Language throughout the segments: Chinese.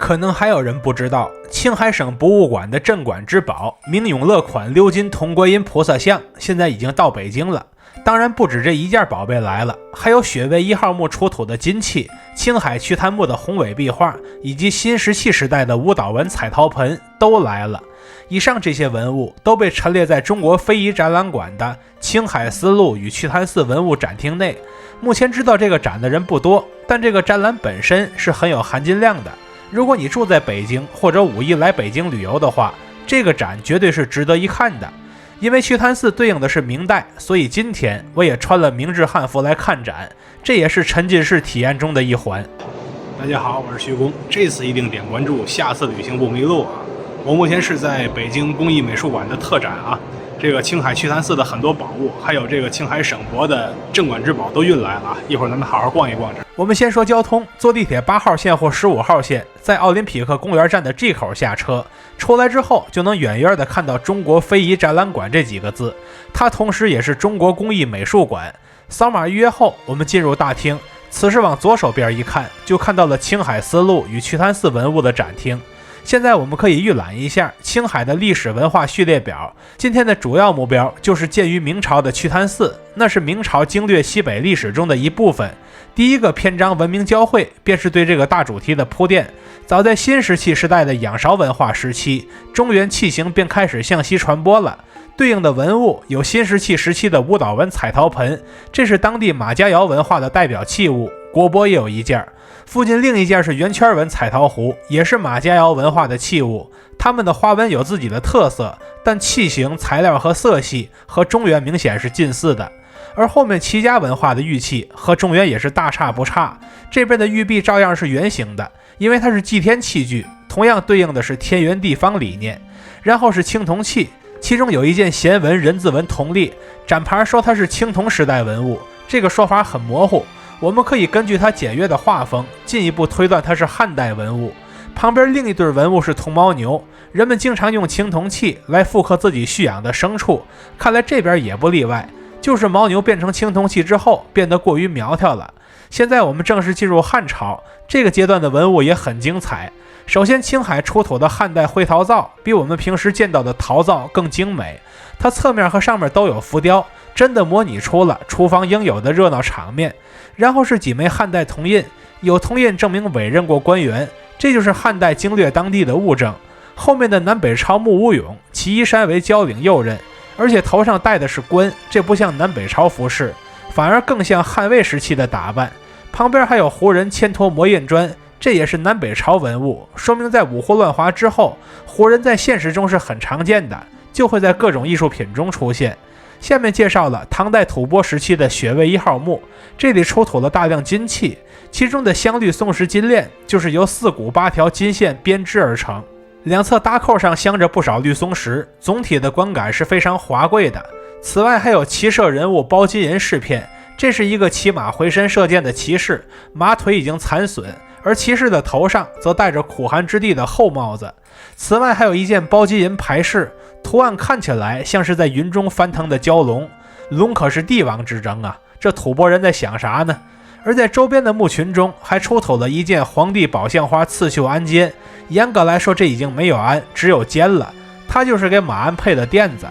可能还有人不知道，青海省博物馆的镇馆之宝明永乐款鎏金铜观音菩萨像现在已经到北京了。当然不止这一件宝贝来了，还有雪卫1号墓出土的金器、青海瞿昙墓的宏伟壁画，以及新石器时代的舞蹈纹彩陶盆都来了。以上这些文物都被陈列在中国非遗展览馆的青海丝路与瞿昙寺文物展厅内。目前知道这个展的人不多，但这个展览本身是很有含金量的。如果你住在北京或者5一来北京旅游的话，这个展绝对是值得一看的。因为瞿昙寺对应的是明代，所以今天我也穿了明制汉服来看展，这也是沉浸式体验中的一环。大家好，我是徐工，这次一定点关注，下次旅行不迷路啊！我目前是在北京工艺美术馆的特展啊，这个青海瞿昙寺的很多宝物，还有这个青海省博的镇馆之宝都运来了啊！一会儿咱们好好逛一逛这。我们先说交通，坐地铁8号线或15号线，在奥林匹克公园站的 G 口下车，出来之后就能远远的看到中国非遗展览馆这几个字，它同时也是中国工艺美术馆。扫码预约后，我们进入大厅，此时往左手边一看，就看到了青海丝路与瞿昙寺文物的展厅。现在我们可以预览一下青海的历史文化序列表。今天的主要目标就是建于明朝的瞿昙寺，那是明朝经略西北历史中的一部分。第一个篇章文明交汇便是对这个大主题的铺垫。早在新石器时代的仰韶文化时期，中原器型便开始向西传播了。对应的文物有新石器时期的舞蹈纹彩陶盆，这是当地马家窑文化的代表器物，国博也有一件。附近另一件是圆圈纹彩陶壶，也是马家窑文化的器物，它们的花纹有自己的特色，但器型、材料和色系和中原明显是近似的。而后面齐家文化的玉器和中原也是大差不差，这边的玉璧照样是圆形的，因为它是祭天器具，同样对应的是天圆地方理念。然后是青铜器，其中有一件弦纹人字纹铜粒，展牌说它是青铜时代文物，这个说法很模糊，我们可以根据它简约的画风进一步推断它是汉代文物。旁边另一对文物是铜牦牛，人们经常用青铜器来复刻自己蓄养的牲畜，看来这边也不例外，就是牦牛变成青铜器之后变得过于苗条了。现在我们正式进入汉朝，这个阶段的文物也很精彩。首先，青海出土的汉代灰陶灶比我们平时见到的陶灶更精美，它侧面和上面都有浮雕，真的模拟出了厨房应有的热闹场面。然后是几枚汉代铜印，有铜印证明委任过官员，这就是汉代经略当地的物证。后面的南北朝穆武勇，其衣衫为交领右衽，而且头上戴的是冠，这不像南北朝服饰，反而更像汉魏时期的打扮。旁边还有胡人牵拖磨印砖，这也是南北朝文物，说明在五胡乱华之后，胡人在现实中是很常见的，就会在各种艺术品中出现。下面介绍了唐代吐蕃时期的雪卫1号墓，这里出土了大量金器，其中的镶绿松石金链就是由4股8条金线编织而成，两侧搭扣上镶着不少绿松石，总体的观感是非常华贵的。此外还有骑射人物包金银饰片，这是一个骑马回身射箭的骑士，马腿已经残损，而骑士的头上则戴着苦寒之地的厚帽子。此外还有一件包金银牌饰，图案看起来像是在云中翻腾的蛟龙，龙可是帝王之争啊，这吐蕃人在想啥呢？而在周边的墓群中还出土了一件皇帝宝相花刺绣鞍肩，严格来说这已经没有鞍，只有肩了，它就是给马鞍配的垫子。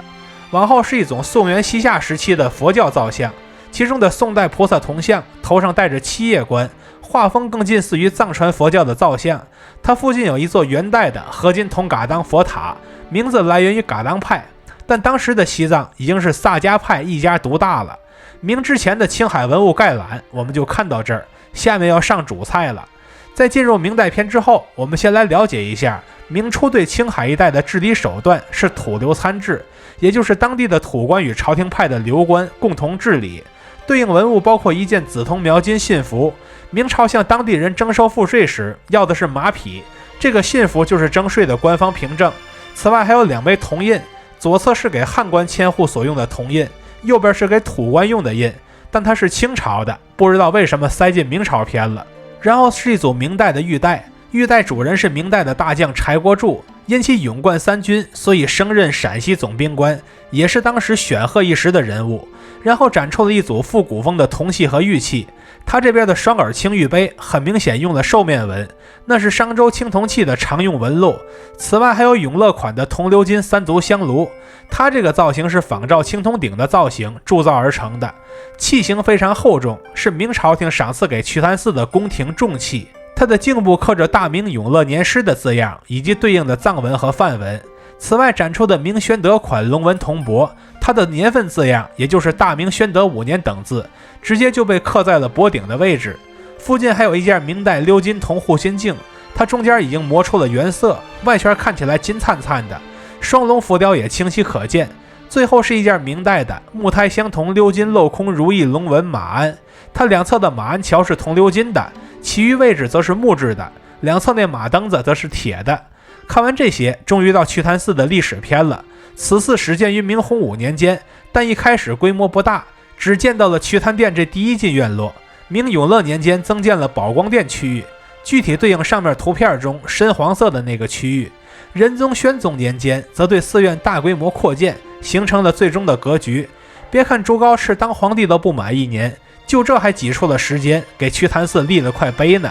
往后是一种宋元西夏时期的佛教造像，其中的宋代菩萨铜像头上戴着七叶冠，画风更近似于藏传佛教的造像。它附近有一座元代的合金铜噶当佛塔，名字来源于噶当派，但当时的西藏已经是萨迦派一家独大了。明之前的青海文物概览我们就看到这儿，下面要上主菜了。在进入明代篇之后，我们先来了解一下明初对青海一带的治理手段是土流参制，也就是当地的土官与朝廷派的流官共同治理。对应文物包括一件紫铜描金信符，明朝向当地人征收赋税时要的是马匹，这个信符就是征税的官方凭证。此外还有2枚铜印，左侧是给汉官迁户所用的铜印，右边是给土官用的印，但它是清朝的，不知道为什么塞进明朝篇了。然后是一组明代的玉带，玉带主人是明代的大将柴国柱，因其勇冠3军，所以升任陕西总兵官，也是当时显赫一时的人物。然后展出了一组复古风的铜器和玉器，它这边的双耳青玉杯很明显用了兽面纹，那是商周青铜器的常用纹路。此外还有永乐款的铜鎏金三足香炉，它这个造型是仿照青铜鼎的造型铸造而成的，器型非常厚重，是明朝廷赏赐给瞿昙寺的宫廷重器。它的颈部刻着大明永乐年诗的字样，以及对应的藏文和梵文。此外展出的明宣德款龙纹铜钵，它的年份字样也就是大明宣德5年等字，直接就被刻在了钵顶的位置。附近还有一件明代鎏金铜护心镜，它中间已经磨出了原色，外圈看起来金灿灿的，双龙浮雕也清晰可见。最后是一件明代的木胎相同鎏金镂空如意龙纹马鞍，它两侧的马鞍桥是铜鎏金的，其余位置则是木质的，两侧那马蹬子则是铁的。看完这些，终于到瞿昙寺的历史篇了。此寺始建于明洪武年间，但一开始规模不大，只建到了瞿昙殿这第一进院落。明永乐年间增建了宝光殿区域，具体对应上面图片中深黄色的那个区域。仁宗、宣宗年间则对寺院大规模扩建，形成了最终的格局。别看朱高炽当皇帝都不满1年，就这还挤出了时间给瞿昙寺立了块碑呢。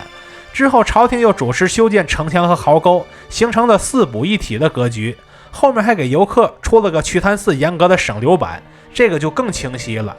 之后朝廷又主持修建城墙和壕沟，形成了4补1体的格局。后面还给游客出了个瞿昙寺严格的省流版，这个就更清晰了。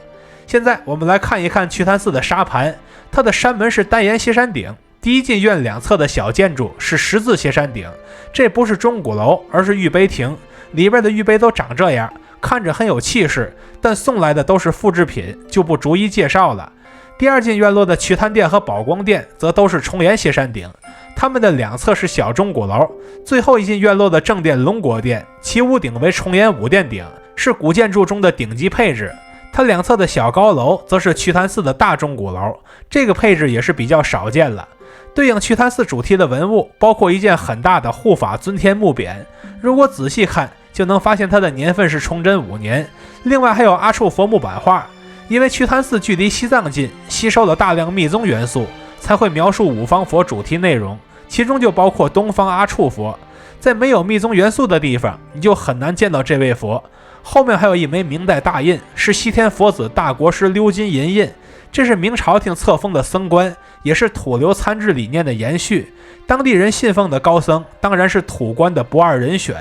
现在我们来看一看瞿昙寺的沙盘，它的山门是单檐歇山顶，第一进院两侧的小建筑是十字歇山顶，这不是钟鼓楼，而是玉碑亭，里边的玉碑都长这样，看着很有气势，但送来的都是复制品，就不逐一介绍了。第二进院落的瞿昙殿和宝光殿则都是重檐歇山顶，它们的两侧是小钟鼓楼。最后一进院落的正殿龙国殿，其屋顶为重檐五殿顶，是古建筑中的顶级配置。它两侧的小高楼则是瞿昙寺的大钟鼓楼，这个配置也是比较少见了。对应瞿昙寺主题的文物包括一件很大的护法尊天木匾，如果仔细看就能发现它的年份是崇祯5年。另外还有阿处佛木版画，因为瞿昙寺距离西藏近，吸收了大量密宗元素，才会描述五方佛主题内容，其中就包括东方阿处佛。在没有密宗元素的地方，你就很难见到这位佛。后面还有一枚明代大印，是西天佛子大国师鎏金银印，这是明朝廷册封的僧官，也是土流参制理念的延续。当地人信奉的高僧当然是土官的不二人选。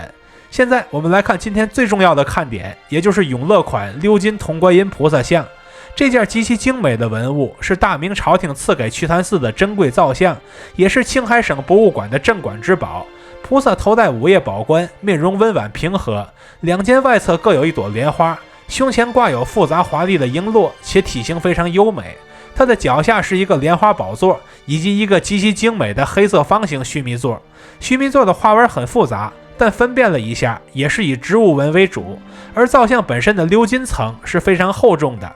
现在我们来看今天最重要的看点，也就是永乐款鎏金铜观音菩萨像。这件极其精美的文物是大明朝廷赐给瞿昙寺的珍贵造像，也是青海省博物馆的镇馆之宝。菩萨头戴五叶宝冠，面容温婉平和，两肩外侧各有一朵莲花，胸前挂有复杂华丽的璎珞，且体型非常优美。它的脚下是一个莲花宝座，以及一个极其精美的黑色方形须弥座。须弥座的花纹很复杂，但分辨了一下，也是以植物纹为主，而造像本身的鎏金层是非常厚重的。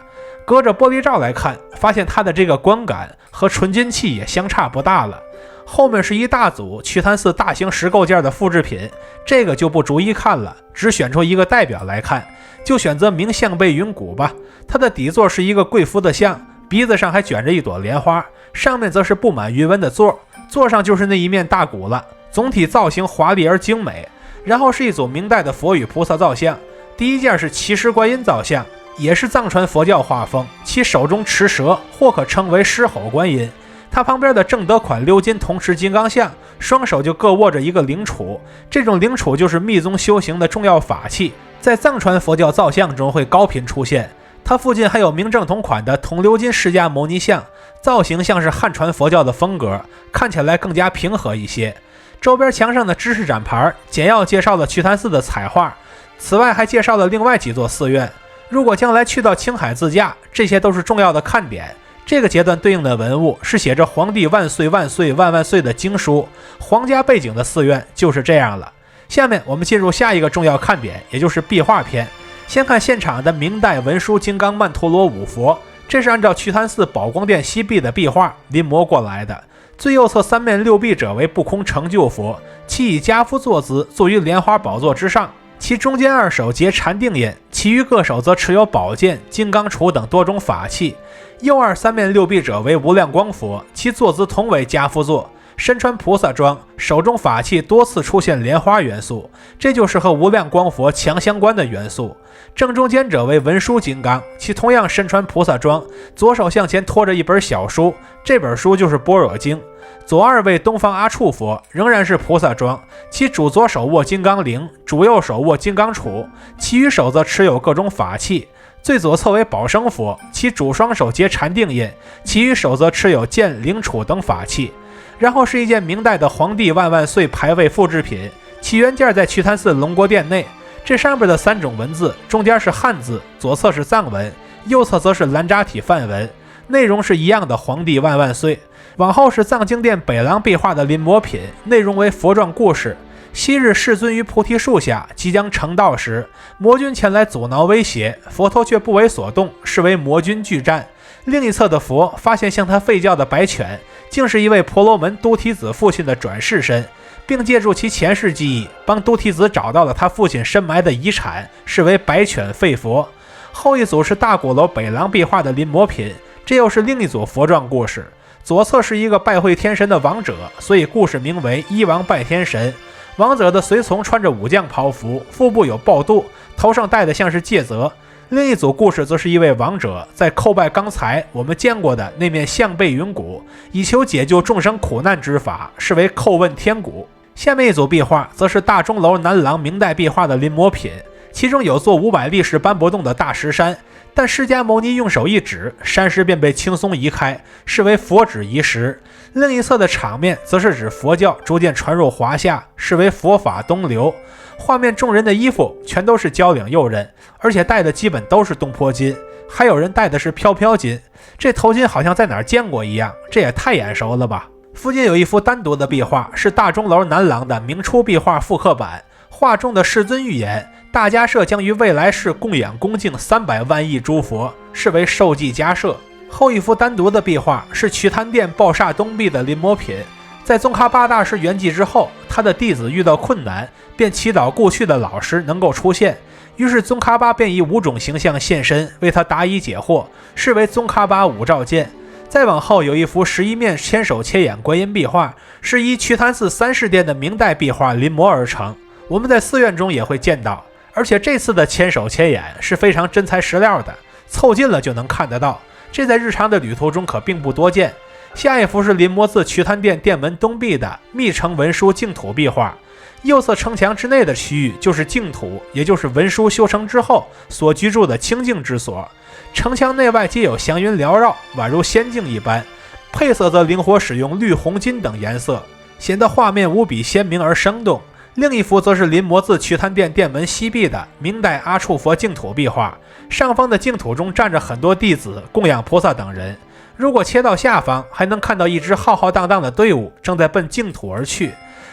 隔着玻璃罩来看，发现它的这个观感和纯金器也相差不大了。后面是一大组瞿昙寺大型石构件的复制品，这个就不逐一看了，只选出一个代表来看，就选择明象背云骨吧。它的底座是一个贵妇的像，鼻子上还卷着一朵莲花，上面则是布满云纹的座，座上就是那一面大鼓了。总体造型华丽而精美。然后是一组明代的佛与菩萨造像，第一件是骑狮观音造像，也是藏传佛教画风，其手中持蛇，或可称为狮吼观音。它旁边的正德款鎏金铜持金刚像，双手就各握着一个灵杵，这种灵杵就是密宗修行的重要法器，在藏传佛教造像中会高频出现。它附近还有明正统款的铜鎏金释迦牟尼像，造型像是汉传佛教的风格，看起来更加平和一些。周边墙上的知识展牌简要介绍了瞿昙寺的彩画，此外还介绍了另外几座寺院。如果将来去到青海自驾，这些都是重要的看点。这个阶段对应的文物是写着皇帝万岁万岁万万岁的经书，皇家背景的寺院就是这样了。下面我们进入下一个重要看点，也就是壁画篇。先看现场的明代文殊金刚曼陀罗五佛，这是按照瞿昙寺宝光殿西壁的壁画临摹过来的。最右侧三面六臂者为不空成就佛，其以家夫坐姿坐于莲花宝座之上，其中间二手结禅定印，其余各手则持有宝剑、金刚杵等多种法器。右二三面六臂者为无量光佛，其坐姿同为家夫坐，身穿菩萨装，手中法器多次出现莲花元素，这就是和无量光佛强相关的元素。正中间者为文殊金刚，其同样身穿菩萨装，左手向前拖着一本小书，这本书就是《般若经》。左二位东方阿处佛仍然是菩萨装，其主左手握金刚铃，主右手握金刚杵，其余手则持有各种法器。最左侧为宝生佛，其主双手结禅定印，其余手则持有剑、铃、杵等法器。然后是一件明代的皇帝万万岁牌位复制品，其原件在瞿昙寺龙国殿内。这上边的3种文字，中间是汉字，左侧是藏文，右侧则是兰扎体梵文，内容是一样的皇帝万万岁。往后是藏经殿北廊壁画的临摹品，内容为佛传故事。昔日世尊于菩提树下即将成道时，魔君前来阻挠威胁，佛陀却不为所动，视为魔君拒战。另一侧的佛发现向他吠叫的白犬，竟是一位婆罗门都提子父亲的转世身，并借助其前世记忆，帮都提子找到了他父亲深埋的遗产，视为白犬吠佛。后一组是大鼓楼北廊壁画的临摹品，这又是另一组佛传故事。左侧是一个拜会天神的王者，所以故事名为一王拜天神。王者的随从穿着武将袍服，腹部有抱肚，头上戴的像是戒则。另一组故事则是一位王者在叩拜刚才我们见过的那面象背云鼓，以求解救众生苦难之法，视为叩问天鼓。下面一组壁画则是大钟楼南廊明代壁画的临摹品，其中有座500力士搬不动的大石山，但释迦牟尼用手一指，山石便被轻松移开，视为佛指移石。另一侧的场面则是指佛教逐渐传入华夏，视为佛法东流。画面众人的衣服全都是交领右衽，而且戴的基本都是东坡巾，还有人戴的是飘飘巾。这头巾好像在哪儿见过一样，这也太眼熟了吧。附近有一幅单独的壁画，是大钟楼南廊的明初壁画复刻版，画中的世尊预言大迦叶将于未来世供养恭敬300万亿诸佛，视为受记迦叶。后一幅单独的壁画是瞿昙殿抱厦东壁的临摹品，在宗喀巴大师圆寂之后，他的弟子遇到困难，便祈祷故去的老师能够出现，于是宗喀巴便以5种形象现身，为他答疑解惑，视为宗喀巴5照见。再往后有一幅11面千手千眼观音壁画，是依瞿昙寺3世殿的明代壁画临摹而成，我们在寺院中也会见到，而且这次的千手千眼是非常真材实料的，凑近了就能看得到，这在日常的旅途中可并不多见。下一幅是临摹自瞿昙殿殿门东壁的密城文殊净土壁画，右侧城墙之内的区域就是净土，也就是文殊修成之后所居住的清净之所。城墙内外皆有祥云缭绕，宛如仙境一般，配色则灵活使用绿、红、金等颜色，显得画面无比鲜明而生动。另一幅则是临摹自瞿昙殿殿门西壁的明代阿处佛净土壁画，上方的净土中站着很多弟子供养菩萨等人，如果切到下方，还能看到一支浩浩荡荡的队伍正在奔净土而去。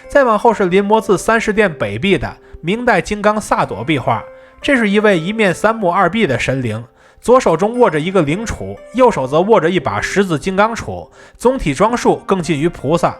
再往后是临摹自3世殿北壁的明代金刚萨埵壁画，这是一位一面3目2臂的神灵，左手中握着一个铃杵，右手则握着一把10字金刚杵，总体装束更近于菩萨。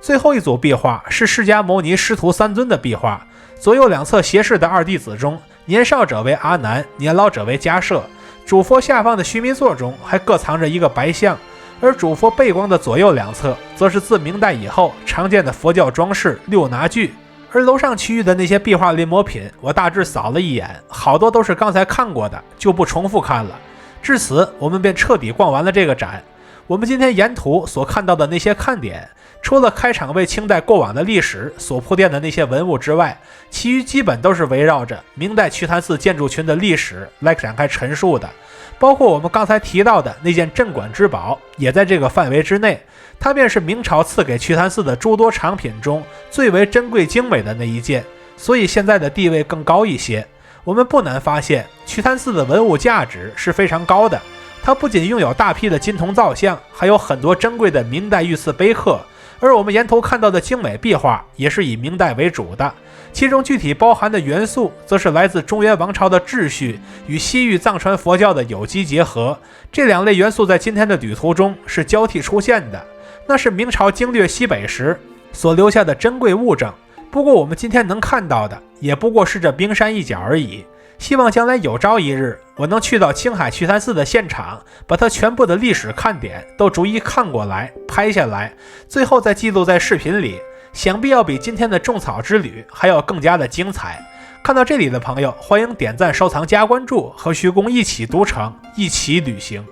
最后一组壁画是释迦牟尼师徒3尊的壁画，左右两侧斜视的2弟子中，年少者为阿难，年老者为迦叶。主佛下方的须弥座中还各藏着一个白象，而主佛背光的左右两侧则是自明代以后常见的佛教装饰6拿具。而楼上区域的那些壁画临摹品，我大致扫了一眼，好多都是刚才看过的，就不重复看了。至此，我们便彻底逛完了这个展。我们今天沿途所看到的那些看点，除了开场为清代过往的历史所铺垫的那些文物之外，其余基本都是围绕着明代瞿昙寺建筑群的历史来展开陈述的，包括我们刚才提到的那件镇馆之宝也在这个范围之内，它便是明朝赐给瞿昙寺的诸多藏品中最为珍贵精美的那一件，所以现在的地位更高一些。我们不难发现，瞿昙寺的文物价值是非常高的，它不仅拥有大批的金铜造像，还有很多珍贵的明代御赐碑刻，而我们沿途看到的精美壁画也是以明代为主的，其中具体包含的元素则是来自中原王朝的秩序与西域藏传佛教的有机结合，这2类元素在今天的旅途中是交替出现的，那是明朝经略西北时所留下的珍贵物证。不过我们今天能看到的也不过是这冰山一角而已。希望将来有朝一日，我能去到青海屈才寺的现场，把它全部的历史看点都逐一看过来，拍下来，最后再记录在视频里，想必要比今天的种草之旅还要更加的精彩。看到这里的朋友，欢迎点赞、收藏、加关注，和徐公一起读城，一起旅行。